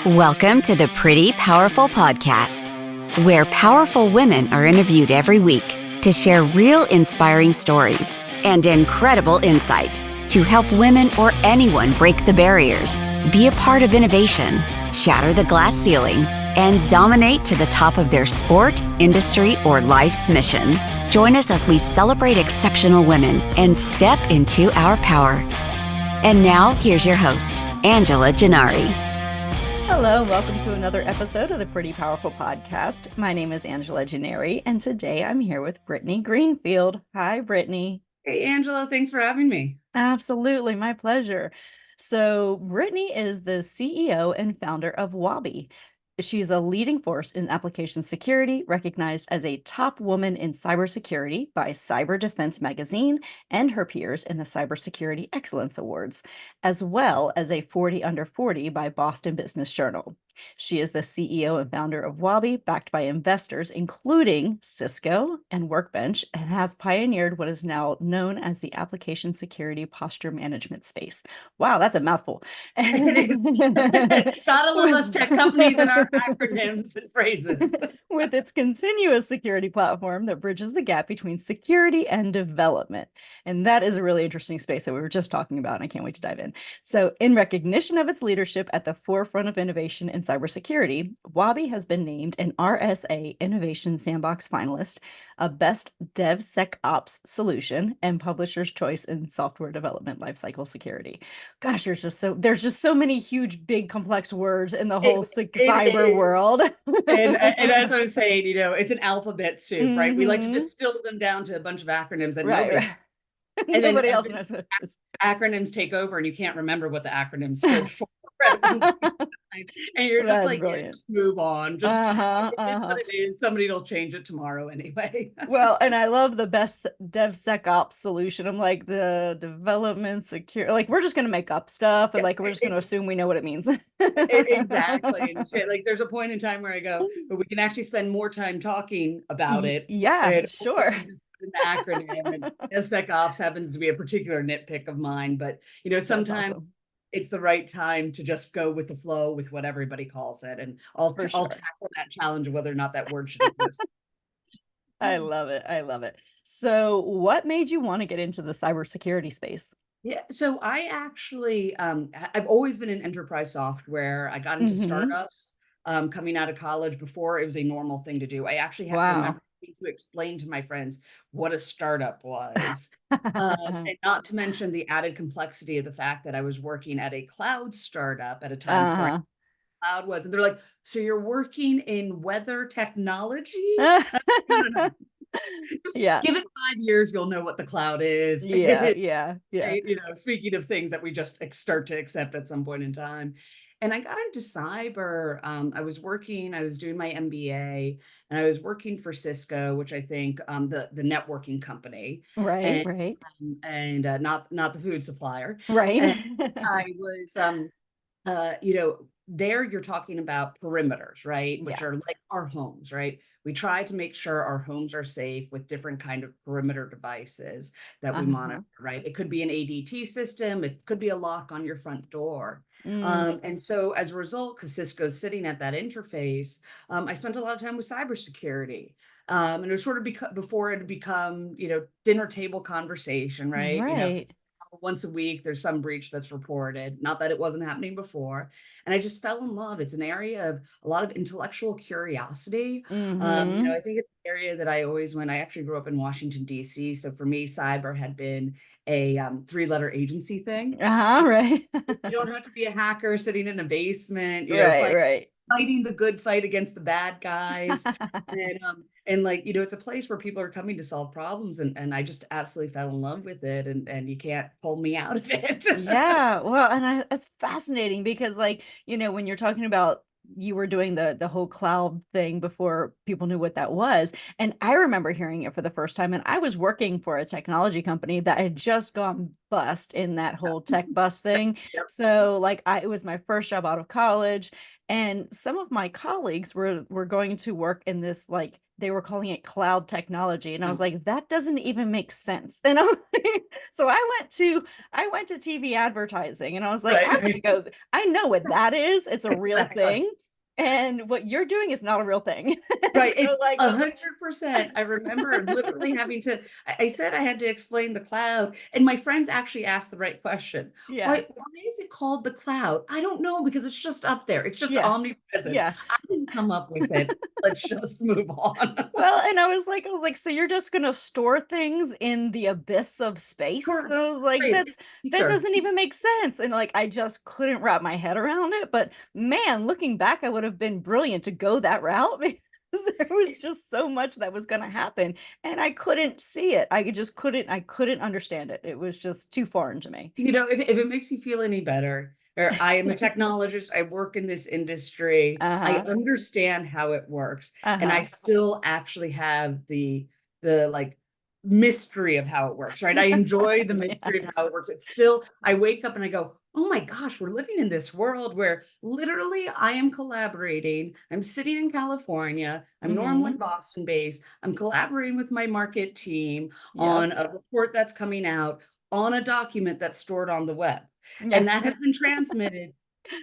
Welcome to the Pretty Powerful Podcast, where powerful women are interviewed every week to share real inspiring stories and incredible insight to help women or anyone break the barriers, be a part of innovation, shatter the glass ceiling, and dominate to the top of their sport, industry, or life's mission. Join us as we celebrate exceptional women and step into our power. And now, here's your host, Angela Gennari. Hello, welcome to another episode of the Pretty Powerful Podcast. My name is Angela Gennari, and today I'm here with Brittany Greenfield. Hi, Brittany. Hey, Angela. Thanks for having me. Absolutely, my pleasure. So, Brittany is the CEO and founder of Wabbi. She's a leading force in application security, recognized as a top woman in cybersecurity by Cyber Defense Magazine and her peers in the Cybersecurity Excellence Awards, as well as a 40 under 40 by Boston Business Journal. She is the CEO and founder of Wabbi, backed by investors, including Cisco and Workbench, and has pioneered what is now known as the application security posture management space. Wow, that's a mouthful. It is. Gotta love us tech companies and our acronyms and phrases. With its continuous security platform that bridges the gap between security and development. And that is a really interesting space that we were just talking about, and I can't wait to dive in. So, in recognition of its leadership at the forefront of innovation in cybersecurity, Wabbi has been named an RSA Innovation Sandbox finalist, a Best DevSecOps Solution, and Publisher's Choice in Software Development Lifecycle Security. Gosh, there's just so many huge, big, complex words in the whole cyber world. and as I was saying, it's an alphabet soup, right? We like to distill them down to a bunch of acronyms that nobody else knows. Acronyms take over, and you can't remember what the acronym stood for. And you're just like, yeah, just move on. Just it is what it is. Somebody will change it tomorrow anyway. Well, and I love the Best DevSecOps Solution. I'm like, the development secure, like we're just gonna make up stuff, and like we're just gonna assume we know what it means. Exactly. Like there's a point in time where I go, but we can actually spend more time talking about it. Yeah, sure. The acronym, and DevSecOps happens to be a particular nitpick of mine, but sometimes it's the right time to just go with the flow with what everybody calls it, and I'll tackle that challenge of whether or not that word should exist. I love it. So, what made you want to get into the cybersecurity space? Yeah, so I actually I've always been in enterprise software. I got into startups coming out of college before it was a normal thing to do. I actually have to remember to explain to my friends what a startup was. And not to mention the added complexity of the fact that I was working at a cloud startup at a time before cloud was. And they're like, so you're working in weather technology? No. Just give it 5 years, you'll know what the cloud is. Yeah. Speaking of things that we just start to accept at some point in time. And I got into cyber. I was doing my MBA, and I was working for Cisco, which I think the networking company, right, and not the food supplier, right. And I was, there you're talking about perimeters, right? Which are like our homes, right? We try to make sure our homes are safe with different kind of perimeter devices that we monitor, right? It could be an ADT system. It could be a lock on your front door. And so as a result, because Cisco's sitting at that interface, I spent a lot of time with cybersecurity. And it was sort of before it had become, dinner table conversation, right? Right. Once a week, there's some breach that's reported. Not that it wasn't happening before. And I just fell in love. It's an area of a lot of intellectual curiosity. I think it's an area that I always went. I actually grew up in Washington, D.C. So for me, cyber had been a 3-letter agency thing. Right. You don't have to be a hacker sitting in a basement, fighting the good fight against the bad guys. And it's a place where people are coming to solve problems. And I just absolutely fell in love with it. And you can't pull me out of it. Yeah. Well, and it's fascinating because when you're talking about you were doing the whole cloud thing before people knew what that was. And I remember hearing it for the first time. And I was working for a technology company that had just gone bust in that whole tech bust thing. So it was my first job out of college. And some of my colleagues were going to work in this they were calling it cloud technology. And I was like, that doesn't even make sense. And I was like, so I went to TV advertising, and I was like, I'm gonna go, I know what that is. It's a real thing. And what you're doing is not a real thing. Right. So, It's like, 100%. I remember literally having to, I said I had to explain the cloud, and my friends actually asked the right question. yeah, Why is it called the cloud? I don't know, because it's just up there. It's just yeah, omnipresent. yeah. I didn't come up with it. Let's just move on. Well, and I was like, so you're just gonna store things in the abyss of space? And I was like, Right. that Sure. doesn't even make sense. And like, I just couldn't wrap my head around it. But man, looking back, I would have been brilliant to go that route because there was just so much that was gonna happen, and I couldn't see it. I couldn't understand it. It was just too foreign to me. If it makes you feel any better, or I am a technologist, I work in this industry, I Uh-huh. understand how it works, and I Uh-huh. still actually have the like mystery of how it works, right? I enjoy the mystery of Yes. how it works. It's still, I wake up and I go, oh my gosh, we're living in this world where literally I am collaborating. I'm sitting in California. I'm normally Hmm. Boston based. I'm collaborating with my market team Yep. on a report that's coming out on a document that's stored on the web. Yeah. And that has been transmitted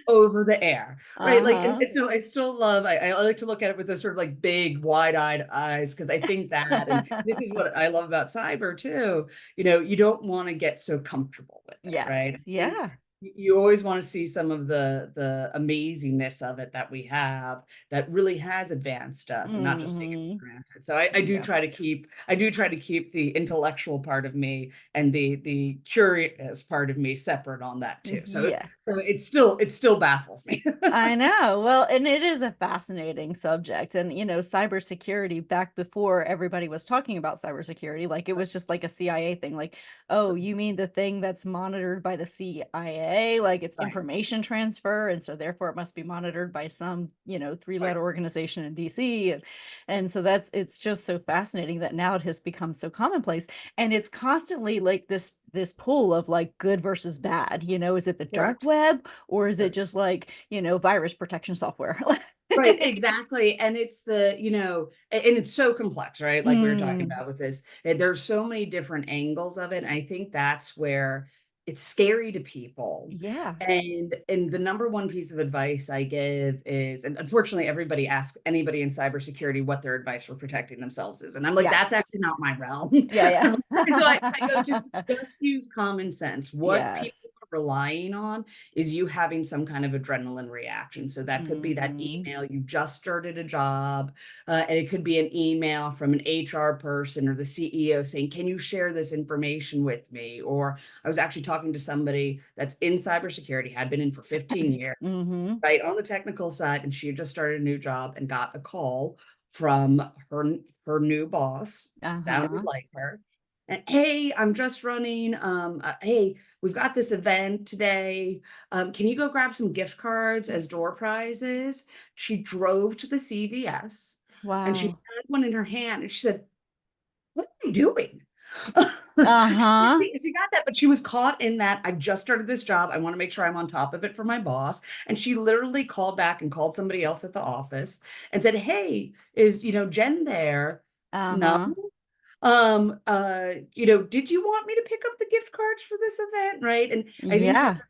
over the air, right? Like, Uh-huh. and so I still love, I like to look at it with those sort of like big, wide-eyed eyes, because I think that, and this is what I love about cyber too, you don't want to get so comfortable with it, right? I Yes. think Yeah. you always want to see some of the amazingness of it that we have that really has advanced us and not just take it Hmm. for granted. So I do Yeah. try to keep the intellectual part of me and the curious part of me separate on that too. Yeah. So it still baffles me. I know. Well, and it is a fascinating subject. And, cybersecurity, back before everybody was talking about cybersecurity, like it was just like a CIA thing. Like, oh, you mean the thing that's monitored by the CIA? Like it's Right. information transfer. And so therefore it must be monitored by some, Right. three-letter organization in DC. And so it's just so fascinating that now it has become so commonplace. And it's constantly like this pool of like good versus bad. Is it the dark Correct. web, or is it Correct. just like, virus protection software? Right, exactly. And it's and it's so complex, right? Like we were talking Mm, about with this, there's so many different angles of it. And I think that's where it's scary to people. yeah. And the number one piece of advice I give is, and unfortunately, everybody asks anybody in cybersecurity what their advice for protecting themselves is. And I'm like, that's Yes. actually not my realm. Yeah, And so I go to yeah. just use common sense. What people Yes. are relying on is you having some kind of adrenaline reaction. So that could be that Hmm. email, you just started a job, and it could be an email from an HR person or the CEO saying, can you share this information with me? Or I was actually talking to somebody that's in cybersecurity, had been in for 15 years, Hmm. right, on the technical side, and she had just started a new job and got a call from her new boss, sounded Uh-huh. like her. And hey, I'm just running. Hey, we've got this event today. Can you go grab some gift cards as door prizes? She drove to the CVS and she Wow. had one in her hand and she said, what are you doing? Uh-huh. She got that, but she was caught in that. I've just started this job. I want to make sure I'm on top of it for my boss. And she literally called back and called somebody else at the office and said, hey, is, Jen there? No. Uh-huh. Did you want me to pick up the gift cards for this event? Right. And I think this Yeah. is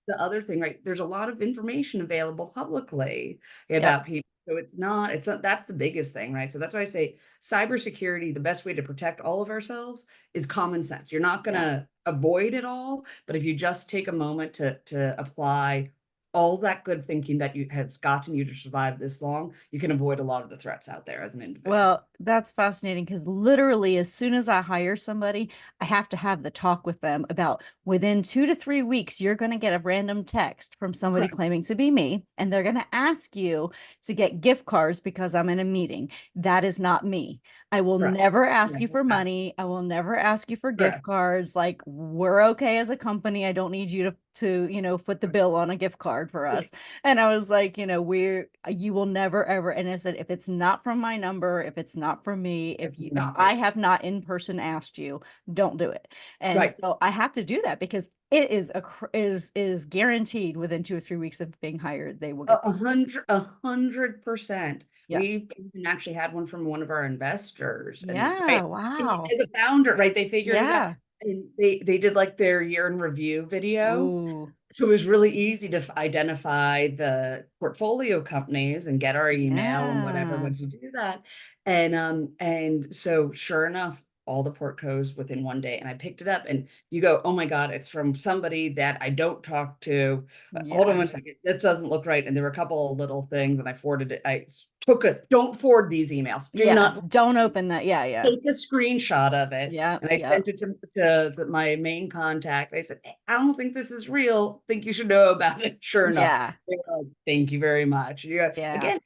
the other thing, right? There's a lot of information available publicly Yep. about people. So it's not, that's the biggest thing, right? So that's why I say cybersecurity, the best way to protect all of ourselves is common sense. You're not going Yeah. to avoid it all, but if you just take a moment to apply all that good thinking that you has gotten you to survive this long, you can avoid a lot of the threats out there as an individual. Well, that's fascinating because literally, as soon as I hire somebody, I have to have the talk with them about within 2 to 3 weeks, you're going to get a random text from somebody Correct. claiming to be me, and they're going to ask you to get gift cards because I'm in a meeting. That is not me. I will Correct. never ask you Never for ask. money. I will never ask you for gift Correct. cards. Like, we're okay as a company. I don't need you to foot the bill on a gift card for us. And I was like, you will never ever. And I said, if it's not from my number, if it's not from me, It's if not I real. have not in person asked you, don't do it. And Right. so I have to do that because It is guaranteed within 2 or 3 weeks of being hired, they will A get paid. 100%. Yeah. We've even actually had one from one of our investors, and Yeah, right, wow. as a founder, right, they figured it out, Yeah. and they did like their year in review video. Ooh, So it was really easy to identify the portfolio companies and get our email and whatever yeah. once you do that. And so sure enough, all the portcos within one day, and I picked it up and you go, oh my God, it's from somebody that I don't talk to. Hold on Yeah. one second. That doesn't look right. And there were a couple of little things and I forwarded it. I took a, don't forward these emails. Do Yeah, not don't open that. Yeah, yeah. take a screenshot of it. Yep, And I yep. sent it to my main contact. I said, "Hey, I don't think this is real. Think you should know about it." Sure enough, Yeah, they were like, thank you very much. Yeah, yeah. again,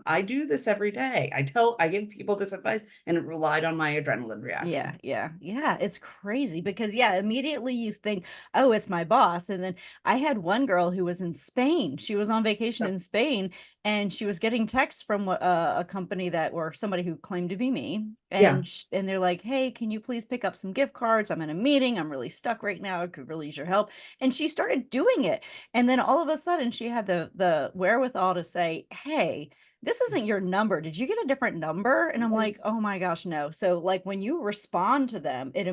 I do this every day. I give people this advice and it relied on my adrenaline Yeah, reaction. yeah, yeah. It's crazy because, yeah, immediately you think, oh, it's my boss. And then I had one girl who was in Spain. She was on vacation So, in Spain and she was getting texts from a company that or somebody who claimed to be me. yeah. And they're like, hey, can you please pick up some gift cards? I'm in a meeting. I'm really stuck right now. I could really use your help. And she started doing it. And then all of a sudden she had the wherewithal to say, hey, this isn't your number. Did you get a different number? And I'm like, oh my gosh, no. So like when you respond to them, it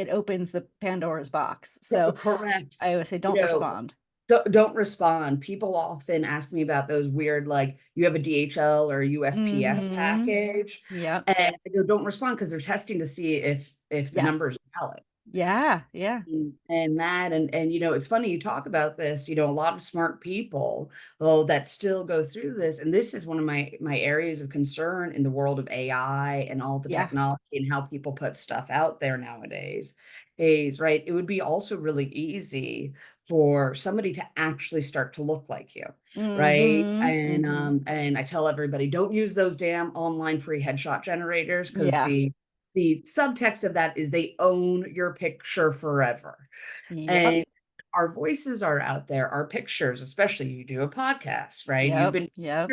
opens the Pandora's box. So Correct. I always say, You don't know, respond. don't respond. People often ask me about those weird, like you have a DHL or USPS Mm-hmm. package, Yep. and I go, don't respond because they're testing to see if the Yes. number is valid. Yeah. Yeah. And that and it's funny you talk about this, a lot of smart people that still go through this, and this is one of my areas of concern in the world of AI and all the Yeah. technology and how people put stuff out there nowadays is right. It would be also really easy for somebody to actually start to look like you, right? Mm-hmm. And Mm-hmm. and I tell everybody, don't use those damn online free headshot generators because Yeah. the subtext of that is they own your picture forever. Yep. And our voices are out there, our pictures, especially you do a podcast, right? You've Yep. been Yep.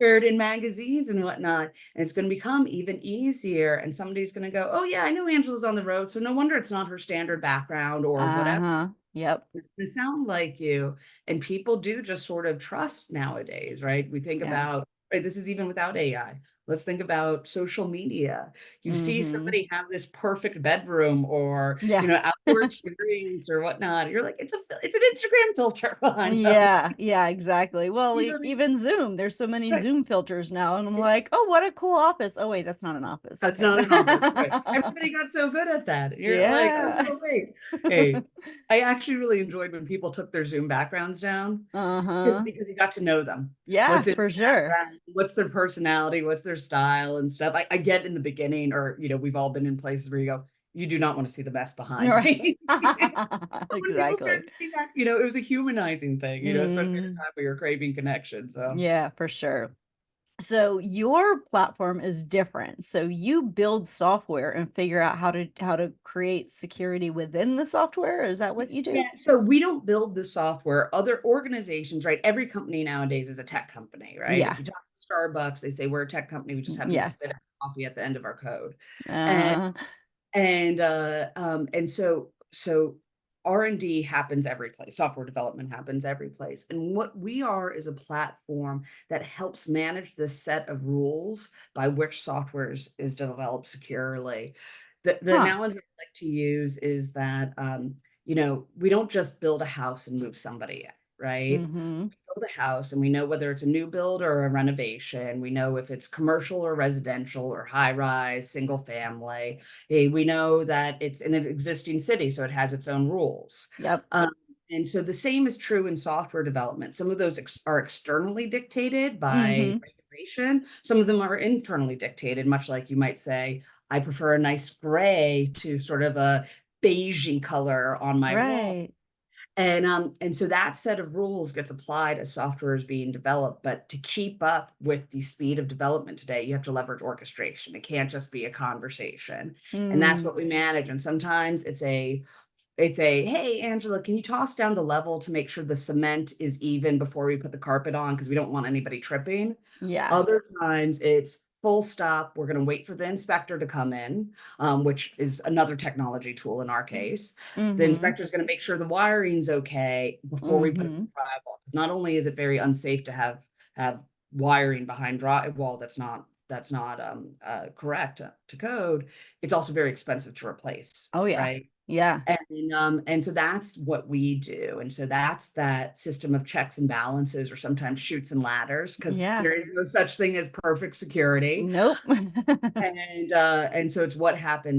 shared in magazines and whatnot, and it's going to become even easier. And somebody's going to go, oh, yeah, I know Angela's on the road. So no wonder it's not her standard background or whatever. Uh-huh. Yep. It's going to sound like you. And people do just sort of trust nowadays, right? We think Yeah. about, right, this is even without AI. Let's think about social media. You see Mm-hmm. somebody have this perfect bedroom or, Yeah. outdoor experience or whatnot. You're like, it's an Instagram filter behind them. Yeah, yeah, exactly. Well, You know, even Zoom, there's so many right. Zoom filters now, and I'm like, oh, what a cool office. Oh, wait, that's not an office. That's Okay. not an office, right? Everybody got so good at that. And you're like, oh Yeah. no, wait. Hey, I actually really enjoyed when people took their Zoom backgrounds down Uh-huh. because you got to know them. Yeah, What's in for their sure. background, what's their personality, what's their style and stuff. I get in the beginning, or we've all been in places where you go, you do not want to see the mess You're behind right. me. But when people Exactly. started doing that, it was a humanizing thing, especially at a Mm, time where you're craving connection. So yeah, for sure. So your platform is different. So you build software and figure out how to create security within the software. Is that what you do? yeah, so we don't build the software. Other organizations, right? Every company nowadays is a tech company, right? If Yeah. you talk to Starbucks, they say we're a tech company. We just happen to Yeah. spit out coffee at the end of our code. And Uh, so R&D happens every place. Software development happens every place. And what we are is a platform that helps manage the set of rules by which software is developed securely. The huh. analogy I like to use is that we don't just build a house and move somebody in, right? Mm-hmm. Build a house and we know whether it's a new build or a renovation. We know if it's commercial or residential or high rise, single family. We know that it's in an existing city, so it has its own rules. Yep. Um, and so the same is true in software development. Some of those are externally dictated by Mm-hmm. regulation. Some of them are internally dictated, much like you might say, I prefer a nice gray to sort of a beigey color on my wall. Right. And so that set of rules gets applied as software is being developed. But to keep up with the speed of development today, you have to leverage orchestration. It can't just be a conversation. And that's Mm. what we manage. And sometimes it's a hey Angela, can you toss down the level to make sure the cement is even before we put the carpet on because we don't want anybody tripping. Yeah. Other times it's full stop. We're going to wait for the inspector to come in, which is another technology tool in our case. The inspector is going to make sure the wiring's okay before we put it in drywall. Not only is it very unsafe to have wiring behind drywall that's not correct to code, it's also very expensive to replace. Oh yeah. Right. Yeah. And so that's what we do. And so that's that system of checks and balances, or sometimes chutes and ladders, because there is no such thing as perfect security. Nope. And so it's what happens